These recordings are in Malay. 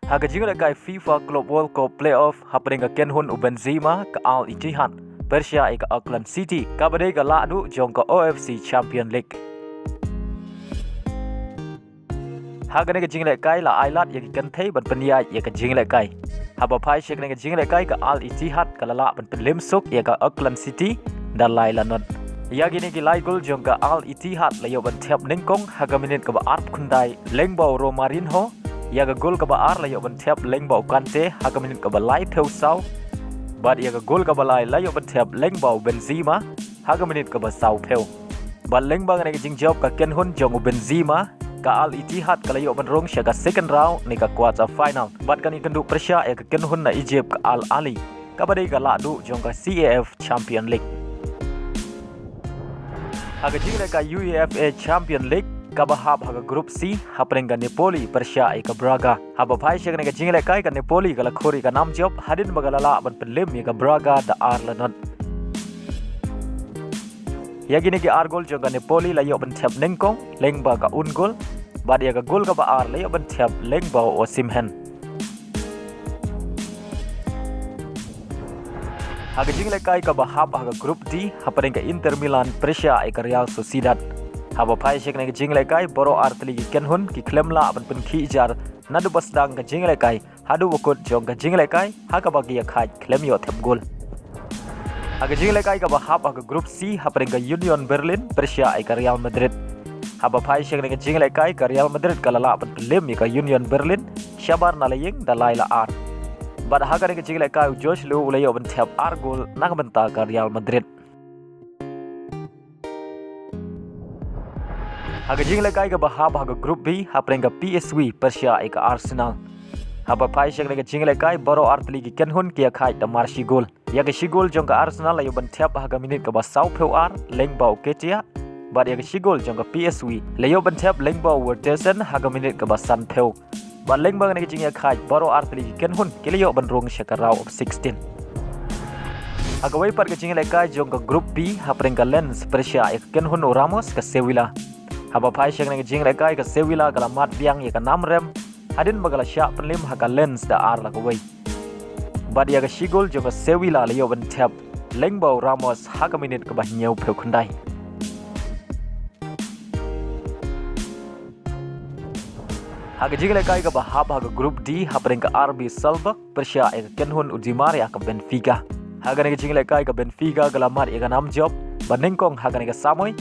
HAKA jingle FIFA Club World Cup Playoff happening KYNHUN u BENZEMA ke LEHNOHEI Persia ke Auckland City kabade ke ladu jong ke OFC Champion League. HAKA ne ke jingle la ailat ye kan thei ban pania ye ke jingle haba phai shek ne ke jingle ke LEHNOHEI ke lala ban lim suk ye ke Auckland City dan lai lanot. Ya gini ki lai gol jong ke LEHNOHEI la yo ban thep ningkong HAKA minit ke ba art khundai lengbau Romarinho ya ke gol ke baar la yo ban thep lengbau kante HAKA minit ke ba lai theu sau bad ya ke gol ke ba lai la yo ban thep lengbau BENZEMA HAKA minit ke ba sau theu bad lengbang ne ke jing job ke KYNHUN jong BENZEMA ke LEHNOHEI ke la yo ban rong sya ke second round ni ke quarter final bad kan ikan du Persia ya ke KYNHUN na Egypt ke Al Ali ke badai ke ladu jong ke CAF Champion League. HAKA jing ke UEFA Champion League kabahab HAKA Group C hapring ke Napoli Persia ke Braga haba phai shek ne ke jingle ke Napoli ke lakhori ke nam job hadin bagalala ban pelim ke Braga da Arlenot ya gini ke ar gol jong ke Napoli la yo ban thep nengkong lengba ka un gol bad ya ke gol ke ba ar la yo ban thep lengba Osimhen. HAKA jingle ke bahab HAKA Group D hapring ke Inter Milan Persia ke Real Sociedad haba phai shek ne ke jingle boro artli ki KYNHUN ki klemla ban pen khi jar nadu basdang ke jingle hadu bokot jong ke jingle HAKA bagi khai klem yo thep gol. HAKA jingle ke bahab HAKA Group C hapring ke Union Berlin Persia ke Real Madrid haba phai shek ne ke jingle ke Real Madrid kalala ban lem ke Union Berlin shabar nalaying dalai la ar bad HAKA ne ke jingle Josh Lu ulayo ban thep ar gol nak benta ke Real Madrid. HAKA jingle ke bahab HAKA Group B hapring ke PSV Persia ke Arsenal haba phai shek ne ke jingle boro artli ki KYNHUN kia khai ta marshi gol ya ke shigol jong ke Arsenal layo ban thep HAKA minit ke ba sau pheu ar lengbau ketia bad ya ke shigol jong ke PSV layo ban thep lengbau Wertesen HAKA minit ke ba san pheu bad lengbang ne ke jingle khai boro artli ki KYNHUN ke layo ban rong shakarau of 16. HAKA wai par ke jingle jong ke Group B hapring ke Lens Persia ke KYNHUN RAMOS ke Sevilla haba phai shek ne ke jingle ke Sevilla ke mat biang ye ke namrem hadin bagala sya penlim HAKA Lens da ar la kawai bad ya ke shigol jong ke Sevilla layo ban thep lengbau Ramos HAKA minit ke bah nyau pheu khundai. HAKA jingle ke bahab HAKA Group D hapring ke RB Salzburg Persia ke KYNHUN Di Maria ke Benfica HAKA ne ke jingle ke Benfica ke mat ye ke nam job banengkong HAKA ne ke Samoy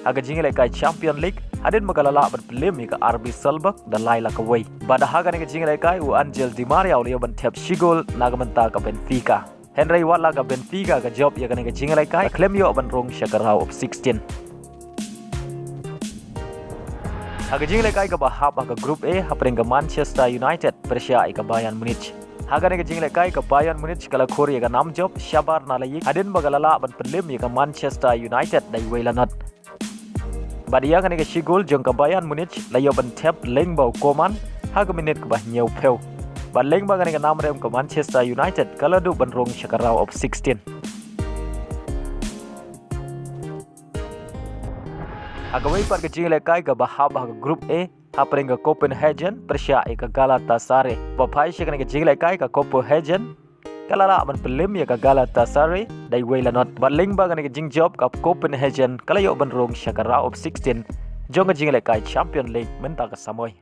HAKA jingle Champion League hadin magalala ban pelim ke RB Salzburg dan laila kawai bada HAKA ne ke jingle u Angel Di Maria ulio ban thep shigol nagamenta ke Benfica Henry wala ke Benfica ke job ya ne ke jingle klem yo ban rong shakarau of 16. HAKA jingle ke bahab HAKA Group A hapring ke Manchester United Persia ke Bayern Munich HAKA ne ke jingle ke Bayern Munich kala khori ke nam job shabar nalayi hadin magalala ban pelim ke Manchester United dai wailanot bad ya kan ke shigol jong ke Bayern Munich layo ban thep lengbau Koman HAKA minit ke bah nyau pheu bad lengbang kan ke namrem ke Manchester United kala du ban rong shakarau of 16. HAKA wai par ke jingle ke bahab HAKA Group A hapring ke Copenhagen Persia ke Galatasaray ba phai shek ke jingle ke Copenhagen kalala ban pelim ya ke Galatasaray dai wailanot bad lengbang ke jing job ke Copenhagen kala yo ban rong shakarau of 16 jong ke jingle Champion League menta ke Samoy.